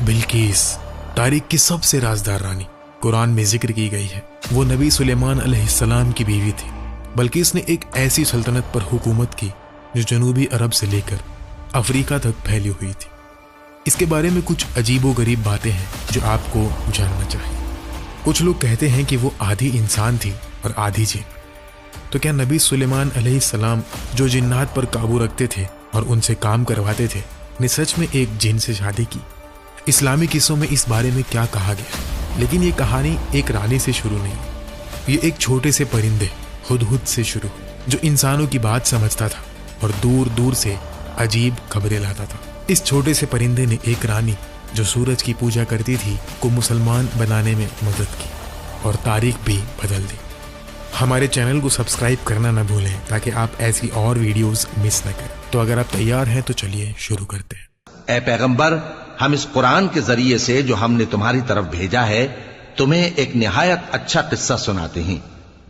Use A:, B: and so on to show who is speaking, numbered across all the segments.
A: बिल्किस तारीख की सबसे राजदार रानी कुरान में जिक्र की गई है। वो नबी सुलेमान अलैहिस्सलाम की बीवी थी। बिल्किस ने एक ऐसी सल्तनत पर हुकूमत की जो जनूबी अरब से लेकर अफ्रीका तक फैली हुई थी। इसके बारे में कुछ अजीबोगरीब बातें हैं जो आपको जानना चाहिए। कुछ लोग कहते हैं कि वो आधी इंसान थी और आधी जिन। तो क्या नबी सुलेमान अलैहिस्सलाम जो जिन्नात पर काबू रखते थे और उनसे काम करवाते थे ने सच में एक जिन से शादी की? इस्लामी किस्सों में इस बारे में क्या कहा गया? लेकिन ये कहानी एक रानी से शुरू नहीं, ये एक छोटे से परिंदे हुदहुद से शुरू, जो इंसानों की बात समझता था और दूर दूर से अजीब खबरें लाता था। इस छोटे से परिंदे ने एक रानी जो सूरज की पूजा करती थी को मुसलमान बनाने में मदद की और तारीख भी बदल दी। हमारे चैनल को सब्सक्राइब करना न भूलें ताकि आप ऐसी और वीडियोस मिस न करें। तो अगर आप तैयार हैं तो चलिए शुरू करते हैं।
B: ए पैगंबर, हम इस कुरान के जरिए से जो हमने तुम्हारी तरफ भेजा है तुम्हें एक निहायत अच्छा किस्सा सुनाते हैं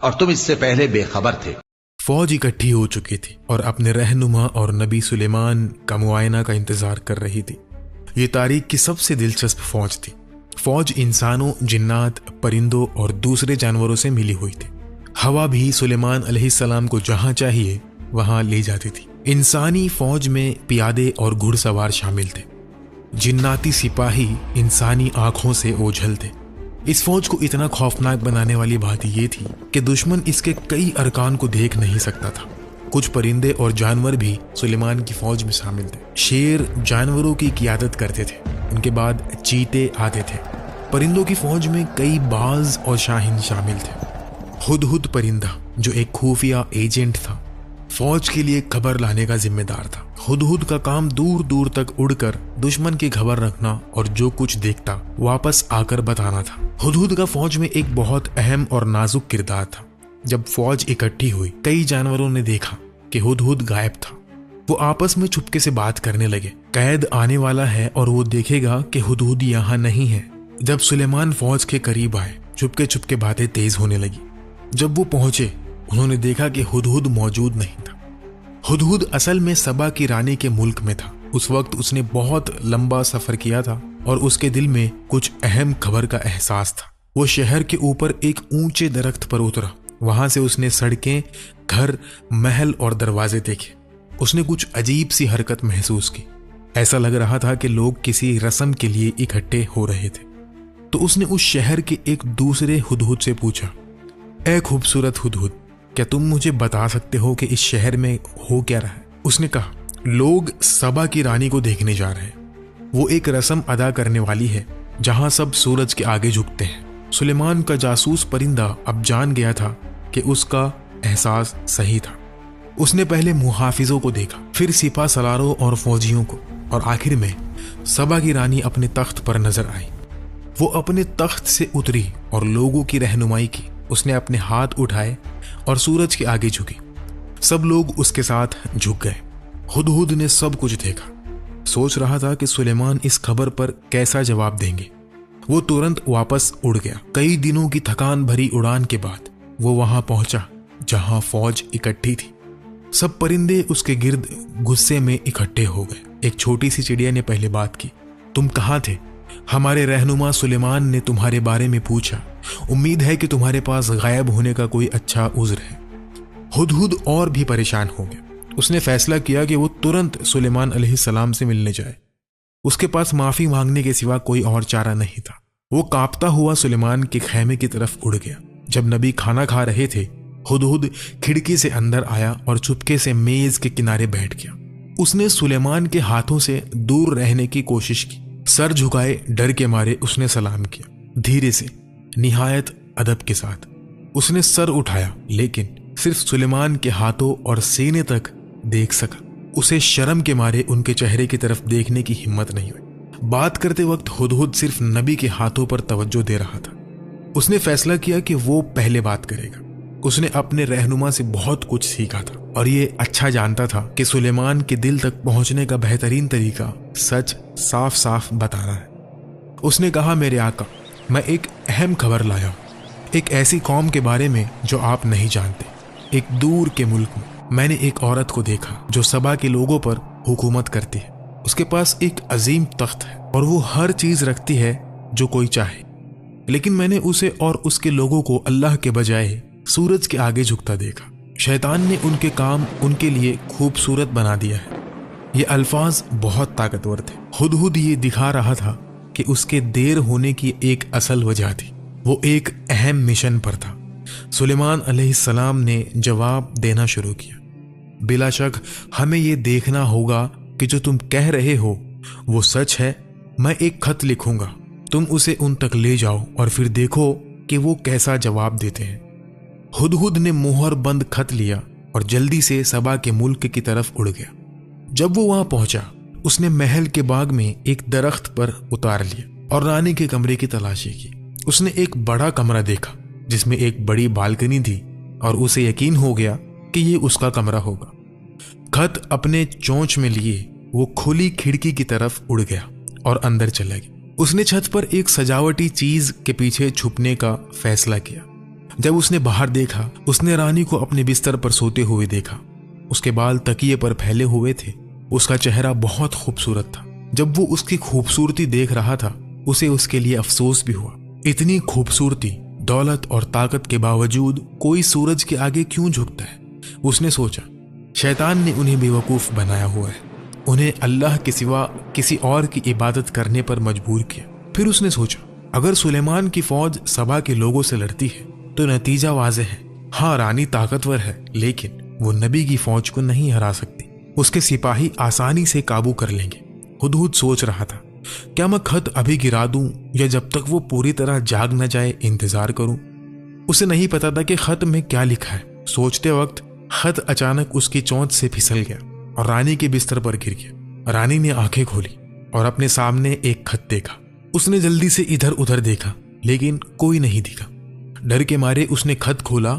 B: और तुम इससे पहले बेखबर थे।
A: फौज इकट्ठी हो चुकी थी और अपने रहनुमा और नबी सुलेमान का मुआयना का इंतजार कर रही थी। ये तारीख की सबसे दिलचस्प फौज थी। फौज इंसानों, जिन्नात, परिंदों और दूसरे जानवरों से मिली हुई थी। हवा भी सुलेमान अलैहिस्सलाम को जहां चाहिए वहां ले जाती थी। इंसानी फौज में पियादे और घुड़सवार शामिल थे। जिन्नाती सिपाही इंसानी आंखों से ओझल थे। इस फौज को इतना खौफनाक बनाने वाली बात यह थी कि दुश्मन इसके कई अरकान को देख नहीं सकता था। कुछ परिंदे और जानवर भी सुलेमान की फौज में शामिल थे। शेर जानवरों की क़ियादत करते थे, उनके बाद चीते आते थे। परिंदों की फौज में कई बाज और शाहीन शामिल थे। हुदहुद परिंदा जो एक खुफिया एजेंट था, फौज के लिए खबर लाने का जिम्मेदार था। हुदहुद का काम दूर दूर तक उड़कर दुश्मन की खबर रखना और जो कुछ देखता वापस आकर बताना था। हुदहुद का फौज में एक बहुत अहम और नाजुक किरदार था। जब फौज इकट्ठी हुई, कई जानवरों ने देखा कि हुदहुद गायब था। वो आपस में चुपके से बात करने लगे। कैद आने वाला है और वो देखेगा कि हुदहुद यहाँ नहीं है। जब सुलेमान फौज के करीब आए, चुपके चुपके बातें तेज होने लगी। जब वो पहुंचे, उन्होंने देखा कि हुदहुद मौजूद नहीं था। हुदहुद असल में सबा की रानी के मुल्क में था। उस वक्त उसने बहुत लंबा सफर किया था और उसके दिल में कुछ अहम खबर का एहसास था। वो शहर के ऊपर एक ऊंचे दरख्त पर उतरा। वहां से उसने सड़कें, घर, महल और दरवाजे देखे। उसने कुछ अजीब सी हरकत महसूस की। ऐसा लग रहा था कि लोग किसी रस्म के लिए इकट्ठे हो रहे थे। तो उसने उस शहर के एक दूसरे हुदहुद से पूछा, ए खूबसूरत हुदहुद, क्या तुम मुझे बता सकते हो कि इस शहर में हो क्या रहा है? उसने कहा, लोग सबा की रानी को देखने जा रहे हैं। वो एक रस्म अदा करने वाली है जहां सब सूरज के आगे झुकते हैं। सुलेमान का जासूस परिंदा अब जान गया था कि उसका एहसास सही था। उसने पहले मुहाफिजों को देखा, फिर सिपा सलारों और फौजियों को, और आखिर में सबा की रानी अपने तख्त पर नजर आई। वो अपने तख्त से उतरी और लोगों की रहनुमाई की। उसने अपने हाथ उठाए और सूरज के आगे झुकी। सब लोग उसके साथ झुक गए। हुदहुद ने सब कुछ देखा। सोच रहा था कि सुलेमान इस खबर पर कैसा जवाब देंगे। वो तुरंत वापस उड़ गया। कई दिनों की थकान भरी उड़ान के बाद वो वहां पहुंचा जहां फौज इकट्ठी थी। सब परिंदे उसके गिर्द गुस्से में इकट्ठे हो गए। एक छोटी सी चिड़िया ने पहले बात की, तुम कहाँ थे? हमारे रहनुमा सुलेमान ने तुम्हारे बारे में पूछा। उम्मीद है कि तुम्हारे पास गायब होने का कोई अच्छा उज़्र है। हुदहुद और भी परेशान हो गया। उसने फैसला किया कि वो तुरंत सुलेमान अलैहिस्सलाम से मिलने जाए। उसके पास माफी मांगने के सिवा कोई और चारा नहीं था। वो कांपता हुआ सुलेमान के खैमे की तरफ उड़ गया। जब नबी खाना खा रहे थे, हुदहुद खिड़की से अंदर आया और चुपके से मेज के किनारे बैठ गया। उसने सुलेमान के हाथों से दूर रहने की कोशिश की। सर झुकाए डर के मारे उसने सलाम किया। धीरे से, निहायत अदब के साथ उसने सर उठाया, लेकिन सिर्फ सुलेमान के हाथों और सीने तक देख सका। उसे शर्म के मारे उनके चेहरे की तरफ देखने की हिम्मत नहीं हुई। बात करते वक्त हुदहुद सिर्फ नबी के हाथों पर तवज्जो दे रहा था। उसने फैसला किया कि वो पहले बात करेगा। उसने अपने रहनुमा से बहुत कुछ सीखा था और ये अच्छा जानता था कि सुलेमान के दिल तक पहुंचने का बेहतरीन तरीका सच साफ साफ बताना है। उसने कहा, मेरे आका, मैं एक अहम खबर लाया हूं, एक ऐसी कौम के बारे में जो आप नहीं जानते। एक दूर के मुल्क में मैंने एक औरत को देखा जो सबा के लोगों पर हुकूमत करती है। اس کے پاس ایک عظیم تخت ہے اور وہ ہر چیز رکھتی ہے جو کوئی چاہے، لیکن میں نے اسے اور اس کے لوگوں کو اللہ کے بجائے سورج کے آگے جھکتا دیکھا۔ شیطان نے ان کے کام ان کے لیے خوبصورت بنا دیا ہے۔ یہ الفاظ بہت طاقتور تھے۔ ہدہد یہ دکھا رہا تھا کہ اس کے دیر ہونے کی ایک اصل وجہ تھی، وہ ایک اہم مشن پر تھا۔ سلیمان علیہ السلام نے جواب دینا شروع کیا، بلا شک ہمیں یہ دیکھنا ہوگا کہ جو تم کہہ رہے ہو وہ سچ ہے۔ میں ایک خط لکھوں گا، تم اسے ان تک لے جاؤ اور پھر دیکھو کہ وہ کیسا جواب دیتے ہیں۔ ہدہد نے مہر بند خط لیا اور جلدی سے سبا کے ملک کی طرف اڑ گیا۔ جب وہ وہاں پہنچا، اس نے محل کے باغ میں ایک درخت پر اتار لیا اور رانی کے کمرے کی تلاشی کی۔ اس نے ایک بڑا کمرہ دیکھا جس میں ایک بڑی بالکنی تھی اور اسے یقین ہو گیا کہ یہ اس کا کمرہ ہوگا۔ خط اپنے چونچ میں لیے وہ کھلی کھڑکی کی طرف اڑ گیا اور اندر چلا گیا۔ اس نے چھت پر ایک سجاوٹی چیز کے پیچھے چھپنے کا فیصلہ کیا۔ جب اس نے باہر دیکھا، اس نے رانی کو اپنے بستر پر سوتے ہوئے دیکھا۔ اس کے بال تکیے پر پھیلے ہوئے تھے۔ اس کا چہرہ بہت خوبصورت تھا۔ جب وہ اس کی خوبصورتی دیکھ رہا تھا، اسے اس کے لیے افسوس بھی ہوا۔ اتنی خوبصورتی، دولت اور طاقت کے باوجود کوئی سورج کے آگے کیوں جھکتا ہے؟ اس نے سوچا، شیطان نے انہیں بیوقوف بنایا ہوا ہے، انہیں اللہ کے سوا کسی اور کی عبادت کرنے پر مجبور کیا۔ پھر اس نے سوچا، اگر سلیمان کی فوج سبا کے لوگوں سے لڑتی ہے تو نتیجہ واضح ہے۔ ہاں، رانی طاقتور ہے، لیکن وہ نبی کی فوج کو نہیں ہرا سکتی۔ اس کے سپاہی آسانی سے قابو کر لیں گے۔ ہدہد سوچ رہا تھا، کیا میں خط ابھی گرا دوں یا جب تک وہ پوری طرح جاگ نہ جائے انتظار کروں؟ اسے نہیں پتا تھا کہ خط میں کیا لکھا ہے۔ سوچتے وقت خط اچانک اس کی چونچ سے پھسل گیا اور رانی کے بستر پر گر گیا۔ رانی نے آنکھیں کھولی اور اپنے سامنے ایک خط دیکھا۔ اس نے جلدی سے ادھر ادھر دیکھا، لیکن کوئی نہیں دکھا۔ ڈر کے مارے اس نے خط کھولا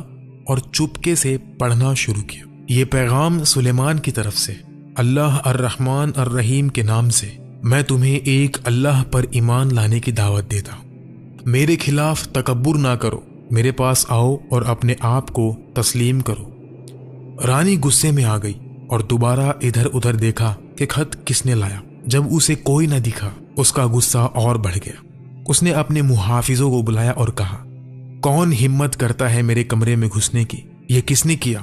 A: اور چپکے سے پڑھنا شروع کیا۔ یہ پیغام سلیمان کی طرف سے، اللہ الرحمن الرحیم کے نام سے میں تمہیں ایک اللہ پر ایمان لانے کی دعوت دیتا ہوں۔ میرے خلاف تکبر نہ کرو، میرے پاس آؤ اور اپنے آپ کو تسلیم کرو۔ رانی غصے میں آ گئی اور دوبارہ ادھر ادھر دیکھا کہ خط کس نے لایا۔ جب اسے کوئی نہ دکھا، اس کا غصہ اور بڑھ گیا۔ اس نے اپنے محافظوں کو بلایا اور کہا، کون ہمت کرتا ہے میرے کمرے میں گھسنے کی؟ یہ کس نے کیا؟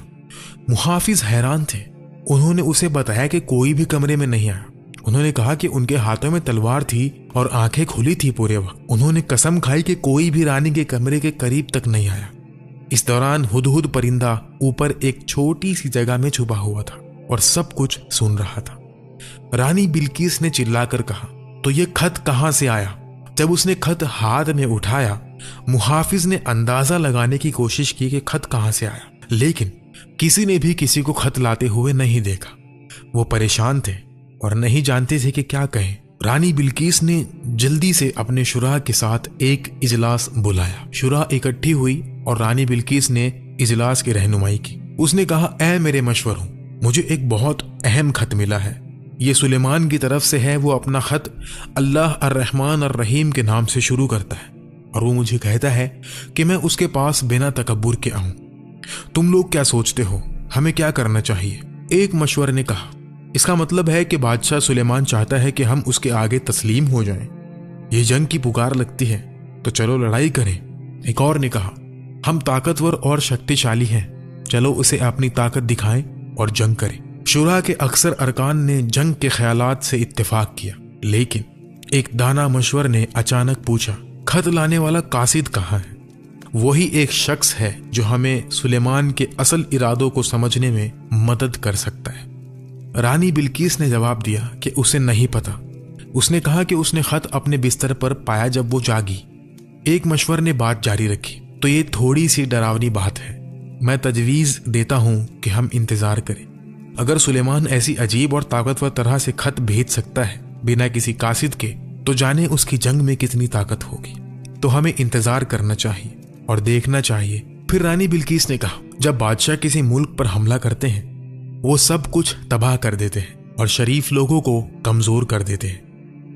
A: محافظ حیران تھے۔ انہوں نے اسے بتایا کہ کوئی بھی کمرے میں نہیں آیا۔ انہوں نے کہا کہ ان کے ہاتھوں میں تلوار تھی اور آنکھیں کھلی تھی پورے وقت۔ انہوں نے قسم کھائی کہ کوئی بھی رانی کے کمرے کے قریب تک نہیں آیا۔ اس دوران ہدہد پرندہ اوپر ایک چھوٹی سی جگہ میں چھپا ہوا تھا اور سب کچھ سن رہا تھا۔ رانی بلقیس نے چلا کر کہا، تو یہ خط کہاں سے آیا؟ جب اس نے خط ہاتھ میں اٹھایا، محافظ نے اندازہ لگانے کی کوشش کی کہ خط کہاں سے آیا، لیکن کسی نے بھی کسی کو خط لاتے ہوئے نہیں دیکھا۔ وہ پریشان تھے اور نہیں جانتے تھے کہ کیا کہیں۔ رانی بلقیس نے جلدی سے اپنے شورا کے ساتھ ایک اجلاس بلایا۔ شورا اکٹھی ہوئی اور رانی بلقیس نے اجلاس کی رہنمائی کی۔ اس نے کہا، اے میرے مشوروں، مجھے ایک بہت اہم خط ملا ہے۔ یہ سلیمان کی طرف سے ہے۔ وہ اپنا خط اللہ الرحمن الرحیم کے نام سے شروع کرتا ہے اور وہ مجھے کہتا ہے کہ میں اس کے پاس بنا تکبر کے آؤں۔ تم لوگ کیا سوچتے ہو؟ ہمیں کیا کرنا چاہیے؟ ایک مشور نے کہا، اس کا مطلب ہے کہ بادشاہ سلیمان چاہتا ہے کہ ہم اس کے آگے تسلیم ہو جائیں۔ یہ جنگ کی پکار لگتی ہے تو چلو لڑائی کریں۔ ایک اور نے کہا، ہم طاقتور اور شکتیشالی ہیں، چلو اسے اپنی طاقت دکھائیں اور جنگ کریں۔ شورا کے اکثر ارکان نے جنگ کے خیالات سے اتفاق کیا، لیکن ایک دانا مشور نے اچانک پوچھا، خط لانے والا قاصد کہاں ہے؟ وہی ایک شخص ہے جو ہمیں سلیمان کے اصل ارادوں کو سمجھنے میں مدد کر سکتا ہے۔ رانی بلقیس نے جواب دیا کہ اسے نہیں پتا۔ اس نے کہا کہ اس نے خط اپنے بستر پر پایا جب وہ جاگی۔ ایک مشور نے بات جاری رکھی، تو یہ تھوڑی سی ڈراونی بات ہے، میں تجویز دیتا ہوں کہ ہم انتظار کریں۔ اگر سلیمان ایسی عجیب اور طاقتور طرح سے خط بھیج سکتا ہے بنا کسی قاصد کے، تو جانے اس کی جنگ میں کتنی طاقت ہوگی۔ تو ہمیں انتظار کرنا چاہیے اور دیکھنا چاہیے۔ پھر رانی بلقیس نے کہا، جب بادشاہ کسی ملک پر حملہ کرتے ہیں، وہ سب کچھ تباہ کر دیتے ہیں اور شریف لوگوں کو کمزور کر دیتے ہیں۔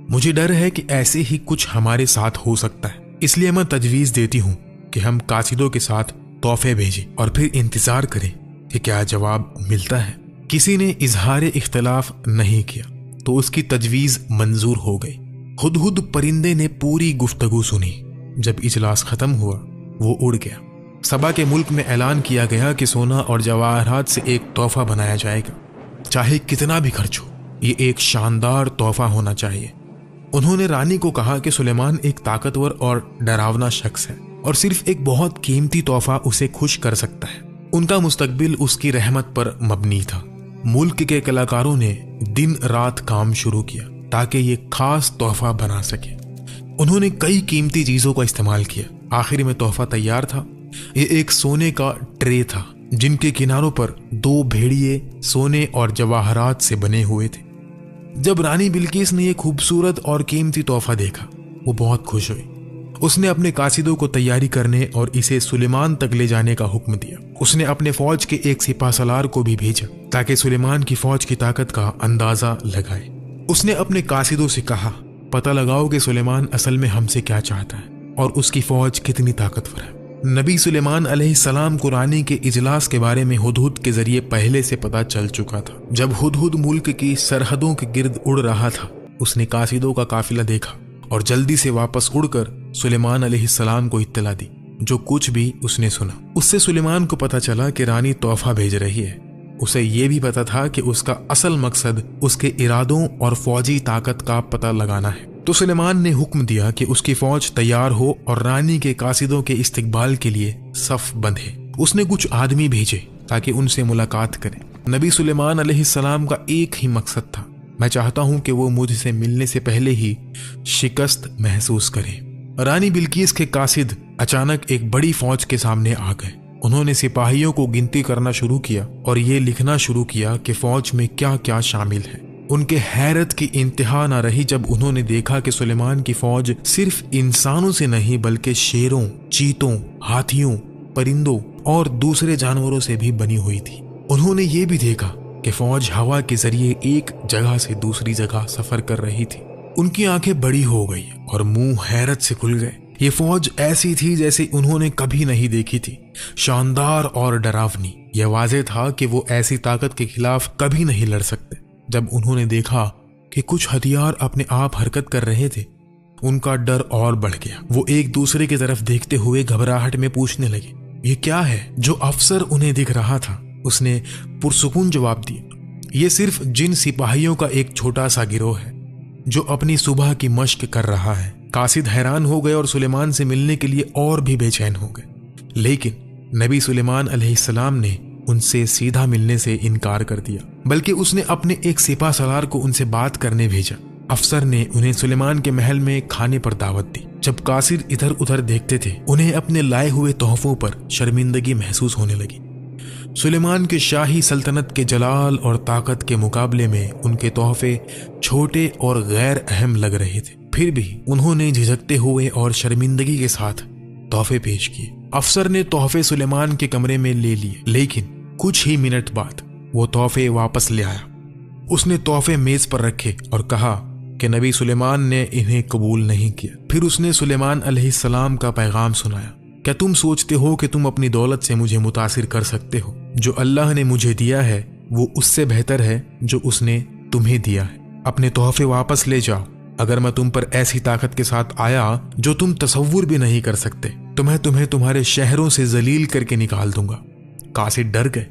A: مجھے ڈر ہے کہ ایسے ہی کچھ ہمارے ساتھ ہو سکتا ہے، اس لیے میں تجویز دیتی ہوں کہ ہم قاصدوں کے ساتھ تحفے بھیجیں اور پھر انتظار کریں کہ کیا جواب ملتا ہے۔ کسی نے اظہار اختلاف نہیں کیا۔ तो उसकी तजवीज़ मंजूर हो गई। हुदहुद परिंदे ने पूरी गुफ्तगू सुनी। जब इजलास खत्म हुआ वो उड़ गया। सबा के मुल्क में ऐलान किया गया कि सोना और जवाहरात से एक तोहफा बनाया जाएगा, चाहे कितना भी खर्च हो, ये एक शानदार तोहफा होना चाहिए। उन्होंने रानी को कहा कि सुलेमान एक ताकतवर और डरावना शख्स है और सिर्फ एक बहुत कीमती तोहफा उसे खुश कर सकता है। उनका मुस्तकबिल उसकी रहमत पर मबनी था। मुल्क के कलाकारों ने दिन रात काम शुरू किया ताकि ये खास तोहफा बना सके। उन्होंने कई कीमती चीजों का इस्तेमाल किया। आखिर में तोहफा तैयार था। ये एक सोने का ट्रे था जिनके किनारों पर 2 भेड़िए सोने और जवाहरात से बने हुए थे। जब रानी बिल्किस ने यह खूबसूरत और कीमती तोहफा देखा वो बहुत खुश हुई। उसने अपने कासिदों को तैयारी करने और इसे सुलेमान तक ले जाने का हुक्म दिया। उसने अपने फौज के एक सिपा सलार को भी भेजा ताकि सुलेमान की फौज की ताकत का अंदाजा लगाए। उसने अपने कासिदों से कहा, पता लगाओ कि सुलेमान असल में हमसे क्या चाहता है और उसकी फौज कितनी ताकतवर है। नबी सुलेमान अलैहिस्सलाम को रानी के इजलास के बारे में हुदहुद के जरिए पहले से पता चल चुका था। जब हुदहुद मुल्क की सरहदों के गिर्द उड़ रहा था, उसने कासिदों का काफिला देखा और जल्दी से वापस उड़कर सुलेमान अलैहिस्सलाम को इत्तला दी। जो कुछ भी उसने सुना, उससे सुलेमान को पता चला कि रानी तोहफा भेज रही है। उसे ये भी पता था कि उसका असल मकसद उसके इरादों और फौजी ताकत का पता लगाना है। तो सुलेमान ने हुक्म दिया कि उसकी फौज तैयार हो और रानी के कासिदों के इस्तकबाल के लिए सफ बंधे। उसने कुछ आदमी भेजे ताकि उनसे मुलाकात करें। नबी सुलेमान अलैहिस्सलाम का एक ही मकसद था, मैं चाहता हूं कि वो मुझसे मिलने से पहले ही शिकस्त महसूस करें। रानी बिल्किस के कासिद अचानक एक बड़ी फौज के सामने आ गए। उन्होंने सिपाहियों को गिनती करना शुरू किया और ये लिखना शुरू किया कि फौज में क्या क्या शामिल है। उनके हैरत की इंतहा न रही जब उन्होंने देखा कि सुलेमान की फौज सिर्फ इंसानों से नहीं बल्कि शेरों, चीतों, हाथियों, परिंदों और दूसरे जानवरों से भी बनी हुई थी। उन्होंने ये भी देखा कि फौज हवा के जरिए एक जगह से दूसरी जगह सफर कर रही थी। उनकी आंखें बड़ी हो गई और मुंह हैरत से खुल गए। ये फौज ऐसी थी जैसे उन्होंने कभी नहीं देखी थी, शानदार और डरावनी। यह वाज़ेह था कि वो ऐसी ताकत के खिलाफ कभी नहीं लड़ सकते। जब उन्होंने देखा कि कुछ हथियार अपने आप हरकत कर रहे थे, उनका डर और बढ़ गया। वो एक दूसरे की तरफ देखते हुए घबराहट में पूछने लगे, ये क्या है? जो अफसर उन्हें दिख रहा था उसने पुरसुकून जवाब दिया, ये सिर्फ जिन सिपाहियों का एक छोटा सा गिरोह है जो अपनी सुबह की मश्क कर रहा है। कासिद हैरान हो गए और सुलेमान से मिलने के लिए और भी बेचैन हो गए, लेकिन नबी सुलेमान अलैहिस्सलाम ने उनसे सीधा मिलने से इनकार कर दिया, बल्कि उसने अपने एक सिपा सलार को उनसे बात करने भेजा। अफसर ने उन्हें सुलेमान के महल में खाने पर दावत दी। जब कासिद इधर उधर देखते थे, उन्हें अपने लाए हुए तोहफों पर शर्मिंदगी महसूस होने लगी। सुलेमान के शाही सल्तनत के जलाल और ताकत के मुकाबले में उनके तोहफे छोटे और गैर अहम लग रहे थे। फिर भी उन्होंने झिझकते हुए और शर्मिंदगी के साथ तोहफे पेश किए। अफसर ने तोहफे सुलेमान के कमरे में ले लिए, लेकिन कुछ ही मिनट बाद वो तोहफे वापस ले आया। उसने तोहफे मेज पर रखे और कहा कि नबी सुलेमान ने इन्हें कबूल नहीं किया। फिर उसने सुलेमान अलैहिस्सलाम का पैगाम सुनाया, क्या तुम सोचते हो कि तुम अपनी दौलत से मुझे मुतासिर कर सकते हो? जो अल्लाह ने मुझे दिया है वो उससे बेहतर है जो उसने तुम्हें दिया है। अपने तोहफे वापस ले जाओ। अगर मैं तुम पर ऐसी ताकत के साथ आया जो तुम तसव्वुर भी नहीं कर सकते तो मैं तुम्हें तुम्हारे शहरों से जलील करके निकाल दूंगा। कासिद डर गए।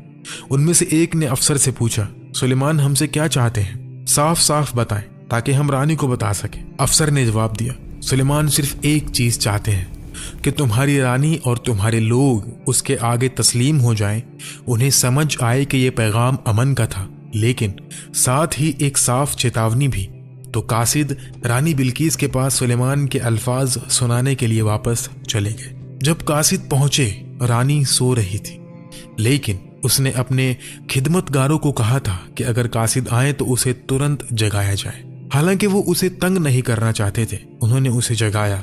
A: उनमें से एक ने अफसर से पूछा, सुलेमान हमसे क्या चाहते हैं? साफ साफ बताएं ताकि हम रानी को बता सके। अफसर ने जवाब दिया, सुलेमान सिर्फ एक चीज चाहते हैं कि तुम्हारी रानी और तुम्हारे लोग उसके आगे तस्लीम हो जाएं, उन्हें समझ आए कि यह पैगाम अमन का था, लेकिन साथ ही एक साफ चेतावनी भी। तो कासिद रानी बिल्किस के पास सुलेमान के अल्फाज सुनाने के लिए वापस चले गए। जब कासिद पहुंचे, रानी सो रही थी, लेकिन उसने अपने खिदमतगारों को कहा था कि अगर कासिद आए तो उसे तुरंत जगाया जाए। हालांकि वो उसे तंग नहीं करना चाहते थे, उन्होंने उसे जगाया।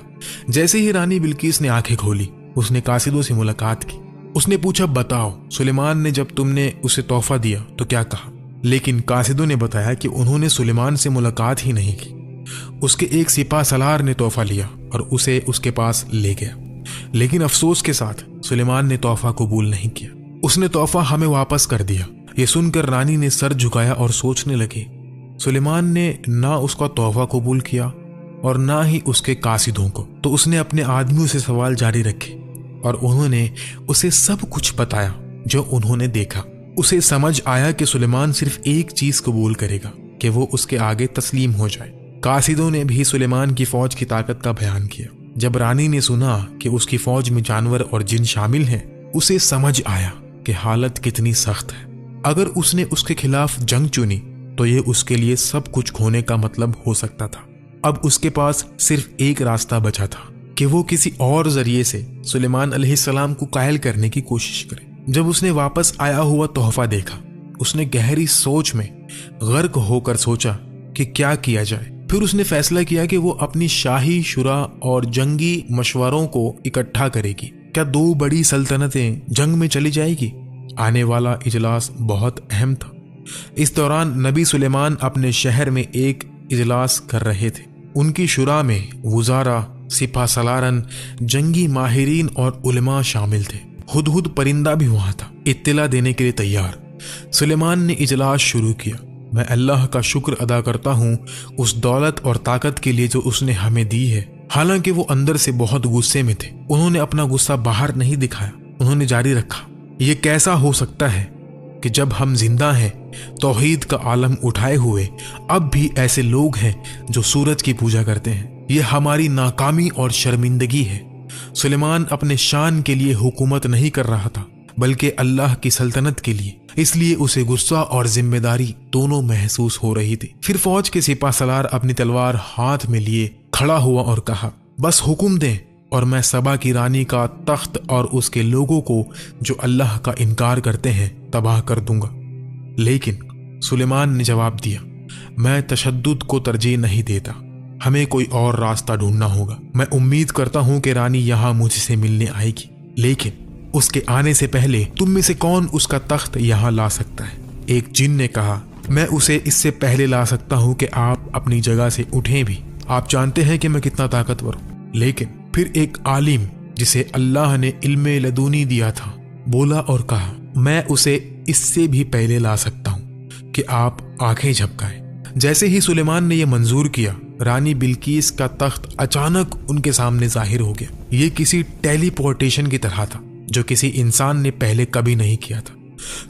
A: जैसे ही रानी बिल्किस ने आंखें खोली, उसने कासिदों से मुलाकात की। उसने पूछा, बताओ सुलेमान ने जब तुमने उसे तोहफा दिया तो क्या कहा? लेकिन कासिदों ने बताया कि उन्होंने सुलेमान से मुलाकात ही नहीं की। उसके एक सिपा सलार ने तोहफा लिया और उसे उसके पास ले गया, लेकिन अफसोस के साथ सुलेमान ने तोहफा कबूल नहीं किया। उसने तोहफा हमें वापस कर दिया। ये सुनकर रानी ने सर झुकाया और सोचने लगी, सुलेमान ने ना उसका तोहफा कबूल किया और ना ही उसके कासिदों को। तो उसने अपने आदमियों से सवाल जारी रखे और उन्होंने उसे सब कुछ बताया जो उन्होंने देखा। उसे समझ आया कि सुलेमान सिर्फ एक चीज कबूल करेगा कि वो उसके आगे तस्लीम हो जाए। कासिदों ने भी सुलेमान की फौज की ताकत का बयान किया। जब रानी ने सुना कि उसकी फौज में जानवर और जिन शामिल हैं, उसे समझ आया कि हालत कितनी सख्त है। अगर उसने उसके खिलाफ जंग चुनी तो ये उसके लिए सब कुछ खोने का मतलब हो सकता था। अब उसके पास सिर्फ एक रास्ता बचा था कि वो किसी और जरिए से सुलेमान अलैहिस्सलाम को कायल करने की कोशिश करे। जब उसने वापस आया हुआ तोहफा देखा, उसने गहरी सोच में गर्क होकर सोचा कि क्या किया जाए। फिर उसने फैसला किया कि वो अपनी शाही शुरा और जंगी मशवरों को इकट्ठा करेगी। क्या दो बड़ी सल्तनतें जंग में चली जाएगी? आने वाला इजलास बहुत अहम था। इस दौरान नबी सुलेमान अपने शहर में एक इजलास कर रहे थे। उनकी शुरा में वुज़ारा, सिपा सलारन, जंगी माहिरीन और उलमा शामिल थे। हुदहुद परिंदा भी वहां था, इत्तला देने के लिए तैयार। सुलेमान ने इजलास शुरू किया। मैं अल्लाह का शुक्र अदा करता हूँ उस दौलत और ताकत के लिए जो उसने हमें दी है। हालांकि वो अंदर से बहुत गुस्से में थे। उन्होंने अपना गुस्सा बाहर नहीं दिखाया। उन्होंने जारी रखा, ये कैसा हो सकता है कि जब हम जिंदा हैं, तौहीद का आलम उठाए हुए, अब भी ऐसे लोग हैं जो सूरज की पूजा करते हैं। ये हमारी नाकामी और शर्मिंदगी है। सुलेमान अपने शान के लिए हुकूमत नहीं कर रहा था, बल्कि अल्लाह की सल्तनत के लिए। इसलिए उसे गुस्सा और जिम्मेदारी दोनों महसूस हो रही थी। फिर फौज के सिपा सलार अपनी तलवार हाथ में लिए खड़ा हुआ और कहा, बस हुक्म दें और मैं सबा की रानी का तख्त और उसके लोगों को जो अल्लाह का इनकार करते हैं तबाह कर दूंगा। लेकिन सुलेमान ने जवाब दिया, मैं तशद्दुद को तरजीह नहीं देता। हमें कोई और रास्ता ढूंढना होगा। मैं उम्मीद करता हूं कि रानी यहां मुझसे मिलने आएगी, लेकिन उसके आने से पहले तुम में से कौन उसका तख्त यहां ला सकता है? एक जिन ने कहा, मैं उसे इससे पहले ला सकता हूं कि आप अपनी जगह से उठें भी। आप जानते हैं कि मैं कितना ताकतवर हूं। लेकिन फिर एक आलिम जिसे अल्लाह ने इल्मे लदूनी दिया था बोला और कहा, मैं उसे इससे भी पहले ला सकता हूं कि आप आंखें झपकाएं। जैसे ही सुलेमान ने यह मंजूर किया, रानी बिल्कीस का तख्त अचानक उनके सामने जाहिर हो गया। ये किसी टेलीपोर्टेशन की तरह था जो किसी इंसान ने पहले कभी नहीं किया था।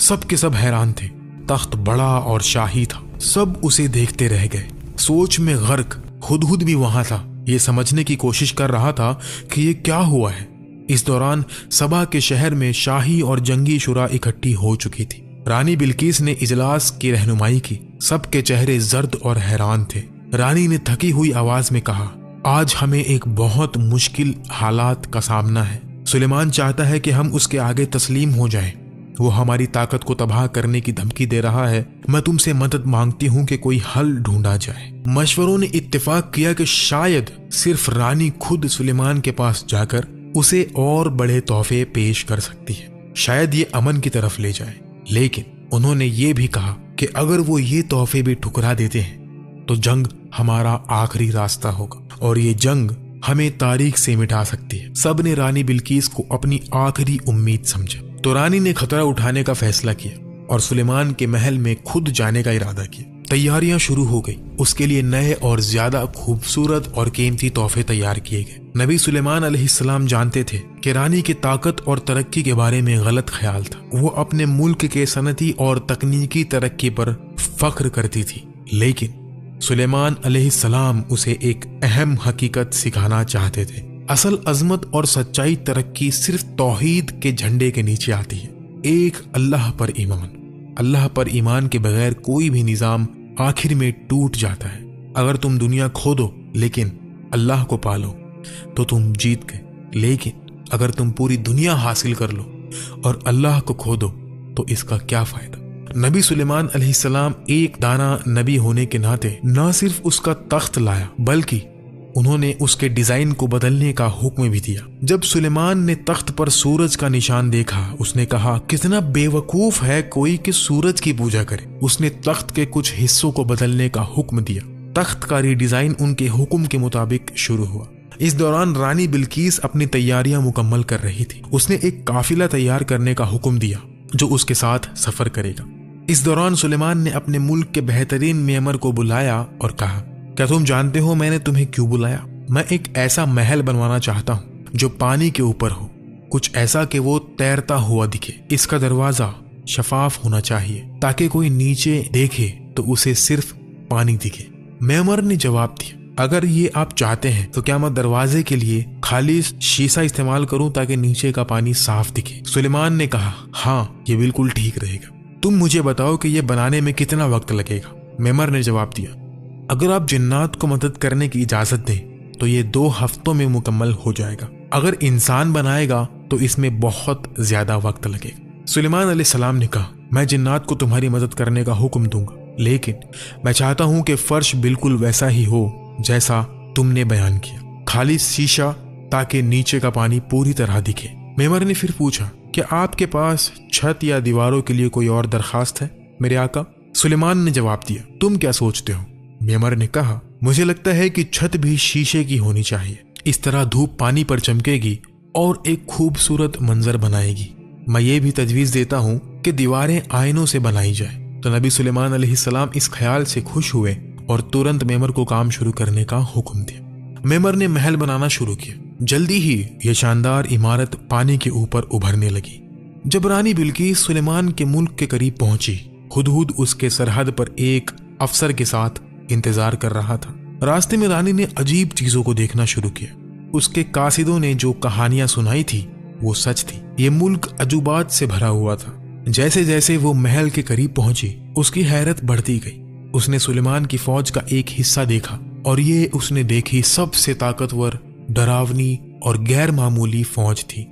A: सब के सब हैरान थे। तख्त बड़ा और शाही था। सब उसे देखते रह गए, सोच में गर्क। हुदहुद भी वहां था, ये समझने की कोशिश कर रहा था कि ये क्या हुआ है। इस दौरान सबा के शहर में शाही और जंगी शुरा इकट्ठी हो चुकी थी। रानी बिल्कीस ने इजलास की रहनुमाई की। सबके चेहरे जर्द और हैरान थे। रानी ने थकी हुई आवाज में कहा, आज हमें एक बहुत मुश्किल हालात का सामना है। सुलेमान चाहता है कि हम उसके आगे तस्लीम हो जाएं। वो हमारी ताकत को तबाह करने की धमकी दे रहा है। मैं तुमसे मदद मांगती हूँ कि कोई हल ढूंढा जाए। मशवरों ने इत्तेफाक किया कि शायद सिर्फ रानी खुद सुलेमान के पास जाकर उसे और बड़े तोहफे पेश कर सकती है, शायद ये अमन की तरफ ले जाए। लेकिन उन्होंने ये भी कहा कि अगर वो ये तोहफे भी ठुकरा देते हैं तो जंग हमारा आखिरी रास्ता होगा और ये जंग हमें तारीख से मिटा सकती है। सब ने रानी बिल्कीस को अपनी आखिरी उम्मीद समझा। तो रानी ने खतरा उठाने का फैसला किया और सुलेमान के महल में खुद जाने का इरादा किया। तैयारियां शुरू हो गई। उसके लिए नए और ज्यादा खूबसूरत और कीमती तोहफे तैयार किए गए। नबी सुलेमान अलैहिस्सलाम जानते थे कि रानी की ताकत और तरक्की के बारे में गलत ख्याल था। वो अपने मुल्क के सनती और तकनीकी तरक्की पर फख्र करती थी, लेकिन सुलेमान अलैहिस्सलाम उसे एक अहम हकीकत सिखाना चाहते थे। असल अजमत और सच्चाई तरक्की सिर्फ तौहीद के झंडे के नीचे आती है। एक अल्लाह पर ईमान। अल्लाह पर ईमान के बगैर कोई भी निजाम आखिर में टूट जाता है। अगर तुम दुनिया खो दो लेकिन अल्लाह को पालो तो तुम जीत गए। लेकिन अगर तुम पूरी दुनिया हासिल कर लो और अल्लाह को खो दो तो इसका क्या फायदा। नबी सुलेमान अलैहिस्सलाम एक दाना नबी होने के नाते न सिर्फ उसका तख्त लाया बल्कि उन्होंने उसके डिजाइन को बदलने का हुक्म भी दिया। जब सुलेमान ने तख्त पर सूरज का निशान देखा, उसने कहा, कितना बेवकूफ है कोई कि सूरज की पूजा करे। उसने तख्त के कुछ हिस्सों को बदलने का हुक्म दिया। तख्त का रीडिजाइन उनके हुक्म के मुताबिक शुरू हुआ। इस दौरान रानी बिल्कीस अपनी तैयारियां मुकम्मल कर रही थी। उसने एक काफिला तैयार करने का हुक्म दिया जो उसके साथ सफर करेगा। इस दौरान सुलेमान ने अपने मुल्क के बेहतरीन मेमर को बुलाया और कहा, क्या तुम जानते हो मैंने तुम्हें क्यों बुलाया? मैं एक ऐसा महल बनवाना चाहता हूँ जो पानी के ऊपर हो, कुछ ऐसा कि वो तैरता हुआ दिखे। इसका दरवाजा शफाफ होना चाहिए ताकि कोई नीचे देखे तो उसे सिर्फ पानी दिखे। मेमर ने जवाब दिया, अगर ये आप चाहते हैं तो क्या मैं दरवाजे के लिए खाली शीशा इस्तेमाल करूं ताकि नीचे का पानी साफ दिखे? सुलेमान ने कहा, हाँ ये बिल्कुल ठीक रहेगा। तुम मुझे बताओ कि ये बनाने में कितना वक्त लगेगा? मेमर ने जवाब दिया, अगर आप जिन्नात को मदद करने की इजाजत दें तो ये 2 हफ्तों में मुकम्मल हो जाएगा। अगर इंसान बनाएगा तो इसमें बहुत ज्यादा वक्त लगेगा। सुलेमान अलैहिस्सलाम ने कहा, मैं जिन्नात को तुम्हारी मदद करने का हुक्म दूंगा, लेकिन मैं चाहता हूं कि फर्श बिल्कुल वैसा ही हो जैसा तुमने बयान किया, खाली शीशा ताकि नीचे का पानी पूरी तरह दिखे। मेमर ने फिर पूछा, क्या आपके पास छत या दीवारों के लिए कोई और दरखास्त है मेरे आका? सुलेमान ने जवाब दिया, तुम क्या सोचते हो? मेमर ने कहा, मुझे लगता है कि छत भी शीशे की होनी चाहिए, इस तरह धूप पानी पर चमकेगी और एक खूबसूरत मंजर बनाएगी। मैं ये भी तजवीज देता हूँ कि दीवारें आयनों से बनाई जाए। तो नबी सुलेमान अलैहिस्सलाम इस ख्याल से खुश हुए और तुरंत मेमर को काम शुरू करने का हुक्म दिया। मेमर ने महल बनाना शुरू किया। जल्दी ही यह शानदार इमारत पानी के ऊपर उभरने लगी। जब रानी बिल्कीस सुलेमान के मुल्क के करीब पहुंची, हुदहुद उसके सरहद पर एक अफसर के साथ इंतजार कर रहा था। रास्ते में रानी ने अजीब चीजों को देखना शुरू किया। उसके कासिदों ने जो कहानियां सुनाई थी वो सच थी। ये मुल्क अजूबात से भरा हुआ था। जैसे जैसे वो महल के करीब पहुंची, उसकी हैरत बढ़ती गई। उसने सुलेमान की फौज का एक हिस्सा देखा और ये उसने देखी सबसे ताकतवर, डरावनी और गैर मामूली फौज थी।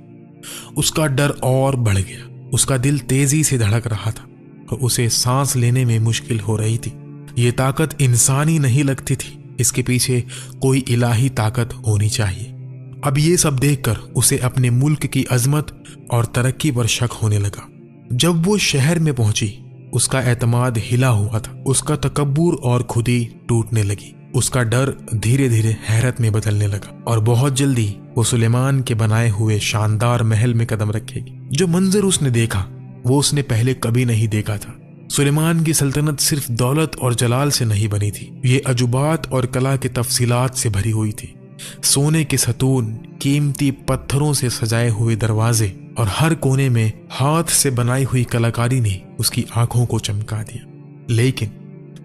A: उसका डर और बढ़ गया। उसका दिल तेजी से धड़क रहा था और उसे सांस लेने में मुश्किल हो रही थी। ये ताकत इंसानी नहीं लगती थी, इसके पीछे कोई इलाही ताकत होनी चाहिए। अब ये सब देखकर उसे अपने मुल्क की अजमत और तरक्की पर शक होने लगा। जब वो शहर में पहुंची, उसका एतमाद हिला हुआ था। उसका तकब्बुर और खुदी टूटने लगी। उसका डर धीरे धीरे हैरत में बदलने लगा और बहुत जल्दी वो सुलेमान के बनाए हुए शानदार महल में कदम रखेगी। जो मंजर उसने देखा वो उसने पहले कभी नहीं देखा था। सुलेमान की सल्तनत सिर्फ दौलत और जलाल से नहीं बनी थी, ये अजूबात और कला के तफसीलात से भरी हुई थी। सोने के सतून, कीमती पत्थरों से सजाए हुए दरवाजे और हर कोने में हाथ से बनाई हुई कलाकारी ने उसकी आंखों को चमका दिया। लेकिन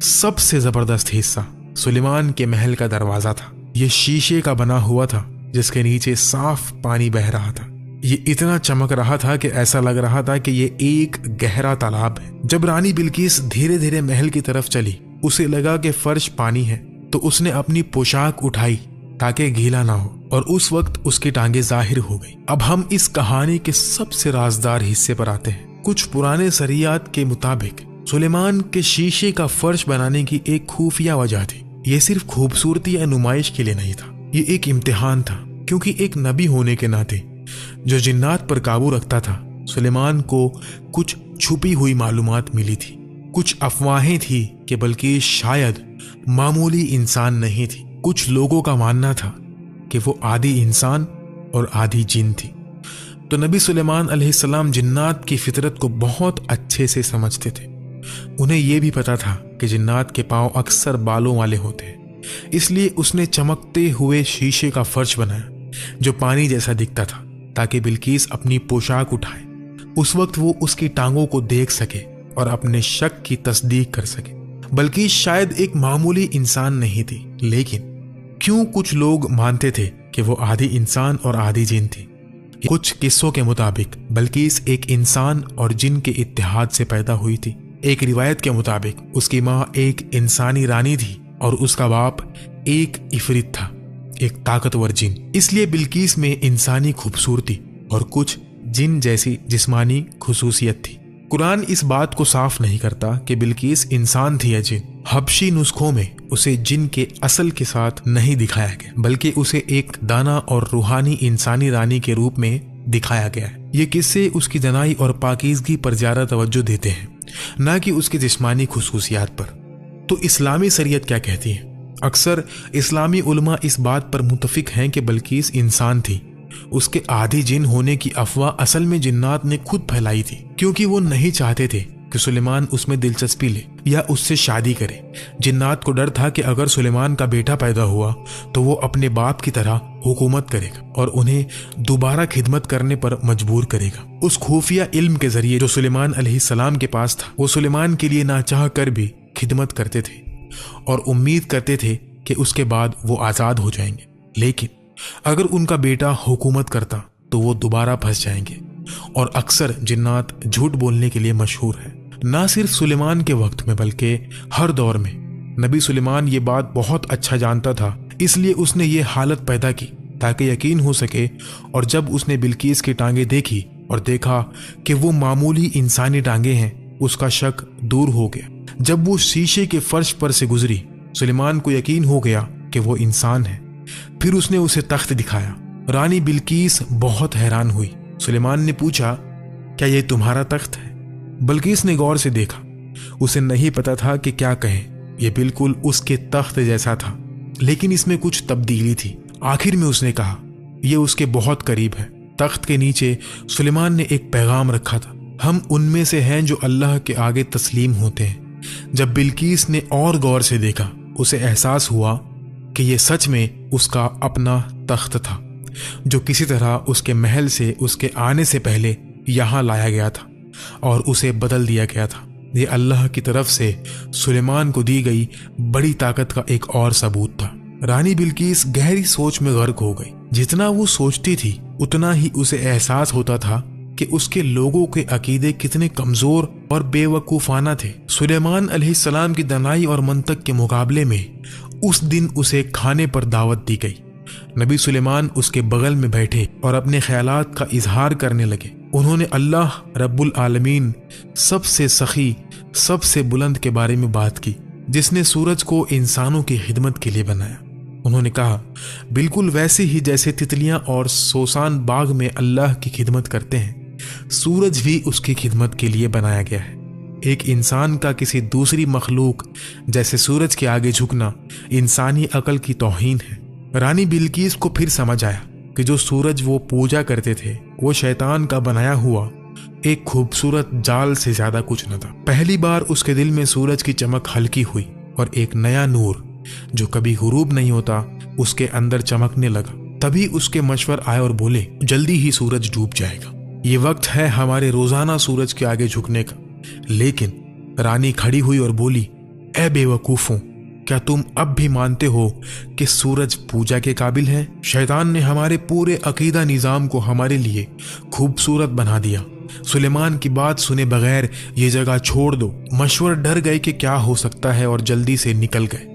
A: सबसे जबरदस्त हिस्सा सुलेमान के महल का दरवाजा था। ये शीशे का बना हुआ था जिसके नीचे साफ पानी बह रहा था। ये इतना चमक रहा था कि ऐसा लग रहा था कि ये एक गहरा तालाब है। जब रानी बिल्कीस धीरे धीरे महल की तरफ चली, उसे लगा कि फर्श पानी है, तो उसने अपनी पोशाक उठाई ताकि गीला ना हो और उस वक्त उसकी टांगे जाहिर हो गई। अब हम इस कहानी के सबसे राजदार हिस्से पर आते हैं। कुछ पुराने सरियात के मुताबिक सुलेमान के शीशे का फर्श बनाने की एक खुफिया वजह थी। ये सिर्फ खूबसूरती या नुमाइश के लिए नहीं था, ये एक इम्तिहान था, क्योंकि एक नबी होने के नाते जो जिन्नात पर काबू रखता था, सुलेमान को कुछ छुपी हुई मालूमात मिली थी। कुछ अफवाहें थी कि बल्कि शायद मामूली इंसान नहीं थी। कुछ लोगों का मानना था कि वो आधी इंसान और आधी जिन थी। तो नबी सुलेमान अलैहिस्सलाम जिन्नात की फितरत को बहुत अच्छे से समझते थे। उन्हें यह भी पता था कि जिन्नात के पांव अक्सर बालों वाले होते हैं, इसलिए उसने चमकते हुए शीशे का फर्श बनाया जो पानी जैसा दिखता था, ताकि बिल्कीस अपनी पोशाक उठाए। उस वक्त वो उसकी टांगों को देख सके और अपने शक की तस्दीक कर सके। बल्कि शायद एक मामूली इंसान नहीं थी, लेकिन क्यों कुछ लोग मानते थे कि वो आधी इंसान और आधी जिन थी। कुछ किस्सों के मुताबिक बिल्कीस एक इंसान और जिन के इत्तेहाद से पैदा हुई थी। एक रिवायत के मुताबिक उसकी माँ एक इंसानी रानी थी और उसका बाप एक इफरित था, एक ताकतवर जिन। इसलिए बिल्कीस में इंसानी खूबसूरती और कुछ जिन जैसी जिस्मानी खुसूसियत थी। कुरान इस बात को साफ नहीं करता कि बिल्कीस इंसान थी या जिन। हबशी नुस्खों में उसे जिन के असल के साथ नहीं दिखाया गया, बल्कि उसे एक दाना और रूहानी इंसानी रानी के रूप में दिखाया गया है। ये किस्से उसकी दनाई और पाकीज़गी पर ज्यादा तवज्जो देते हैं, न कि उसकी जिस्मानी खुसूसियात पर। तो इस्लामी शरीयत क्या कहती है? अक्सर इस्लामी उलमा इस बात पर मुतफिक हैं कि बिल्कीस इंसान थी। उसके आधी जिन होने की अफवाह असल में जिन्नात ने खुद फैलाई थी, क्योंकि वो नहीं चाहते थे कि सुलेमान उसमें दिलचस्पी ले या उससे शादी करे। जिन्नात को डर था कि अगर सुलेमान का बेटा पैदा हुआ तो वो अपने बाप की तरह हुकूमत करेगा और उन्हें दोबारा खिदमत करने पर मजबूर करेगा। उस खुफिया इल्म के जरिए जो सुलेमान अलैहिस्सलाम के पास था, वो सुलेमान के लिए ना चाह कर भी खिदमत करते थे और उम्मीद करते थे कि उसके बाद वो आज़ाद हो जाएंगे। लेकिन अगर उनका बेटा हुकूमत करता तो वो दोबारा फंस जाएंगे। और अक्सर जिन्नात झूठ बोलने के लिए मशहूर है। ना सिर्फ सुलेमान के वक्त में बल्कि हर दौर में नबी सुलेमान ये बात बहुत अच्छा जानता था, इसलिए उसने ये हालत पैदा की ताकि यकीन हो सके। और जब उसने बिल्कीस की टांगें देखी और देखा कि वो मामूली इंसानी टांगें हैं, उसका शक दूर हो गया। जब वो शीशे के फर्श पर से गुजरी, सुलेमान को यकीन हो गया कि वो इंसान है। फिर उसने उसे तख्त दिखाया। रानी बिल्कीस बहुत हैरान हुई। सुलेमान ने पूछा, क्या ये तुम्हारा तख्त है? बिल्कीस ने गौर से देखा। उसे नहीं पता था कि क्या कहे। ये बिल्कुल उसके तख्त जैसा था, लेकिन इसमें कुछ तब्दीली थी। आखिर में उसने कहा, यह उसके बहुत करीब है। तख्त के नीचे सुलेमान ने एक पैगाम रखा था, हम उनमें से हैं जो अल्लाह के आगे तस्लीम होते हैं। जब बिल्कीस ने और गौर से देखा, उसे एहसास हुआ कि यह सच में उसका अपना तख्त था, जो किसी तरह उसके महल से उसके आने से पहले यहाँ लाया गया था और उसे बदल दिया गया था। ये अल्लाह की तरफ से सुलेमान को दी गई बड़ी ताकत का एक और सबूत था। रानी बिल्कीस गहरी सोच में गर्क हो गई। जितना वो सोचती थी उतना ही उसे एहसास होता था कि उसके लोगों के अकीदे कितने कमजोर और बेवकूफाना थे। सुलेमान अलैहिस्सलाम की दनाई और मंतक के मुकाबले में उस दिन उसे खाने पर दावत दी गई। नबी सुलेमान उसके बगल में बैठे और अपने ख्यालात का इजहार करने लगे। उन्होंने अल्लाह रब्बुल आलमीन, सबसे सखी, सबसे बुलंद के बारे में बात की, जिसने सूरज को इंसानों की खिदमत के लिए बनाया। उन्होंने कहा, बिल्कुल वैसे ही जैसे तितलियां और सोसान बाग में अल्लाह की खिदमत करते हैं, सूरज भी उसकी खिदमत के लिए बनाया गया है। एक इंसान का किसी दूसरी मखलूक जैसे सूरज के आगे झुकना इंसानी अकल की तौहीन है। रानी बिल्कीस को फिर समझ आया कि जो सूरज वो पूजा करते थे वो शैतान का बनाया हुआ एक खूबसूरत जाल से ज्यादा कुछ न था। पहली बार उसके दिल में सूरज की चमक हल्की हुई और एक नया नूर जो कभी गुरूब नहीं होता उसके अंदर चमकने लगा। तभी उसके मशवर आए और बोले, जल्दी ही सूरज डूब जाएगा, ये वक्त है हमारे रोजाना सूरज के आगे झुकने का। लेकिन रानी खड़ी हुई और बोली, ऐ बेवकूफों, क्या तुम अब भी मानते हो कि सूरज पूजा के काबिल है? शैतान ने हमारे पूरे अकीदा निज़ाम को हमारे लिए खूबसूरत बना दिया। सुलेमान की बात सुने बगैर ये जगह छोड़ दो। मशवर डर गए कि क्या हो सकता है और जल्दी से निकल गए।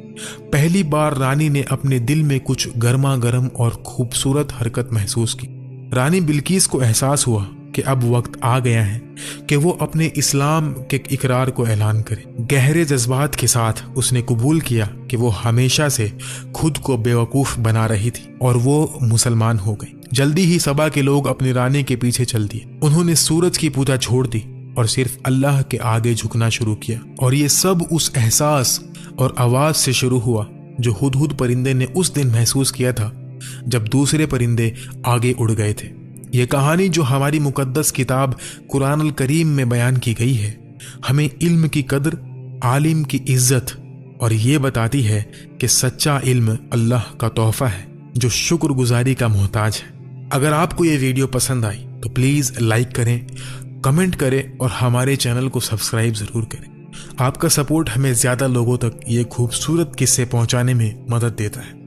A: पहली बार रानी ने अपने दिल में कुछ गर्मा गर्म और खूबसूरत हरकत महसूस की। रानी बिल्कीस को एहसास हुआ कि अब वक्त आ गया है कि वो अपने इस्लाम के इकरार को ऐलान करे। गहरे जज्बात के साथ उसने कबूल किया कि वो हमेशा से खुद को बेवकूफ बना रही थी और वो मुसलमान हो गई। जल्दी ही सबा के लोग अपनी रानी के पीछे चल दिए। उन्होंने सूरज की पूजा छोड़ दी और सिर्फ अल्लाह के आगे झुकना शुरू किया। और ये सब उस एहसास और आवाज से शुरू हुआ जो हुदहुद परिंदे ने उस दिन महसूस किया था जब दूसरे परिंदे आगे उड़ गए थे। ये कहानी जो हमारी मुकद्दस किताब कुरान अल करीम में बयान की गई है, हमें इल्म की कदर, आलिम की इज्जत और ये बताती है कि सच्चा इल्म अल्लाह का तोहफा है जो शुक्रगुजारी का मोहताज है। अगर आपको ये वीडियो पसंद आई तो प्लीज़ लाइक करें, कमेंट करें और हमारे चैनल को सब्सक्राइब ज़रूर करें। आपका सपोर्ट हमें ज़्यादा लोगों तक ये खूबसूरत किस्से पहुंचाने में मदद देता है।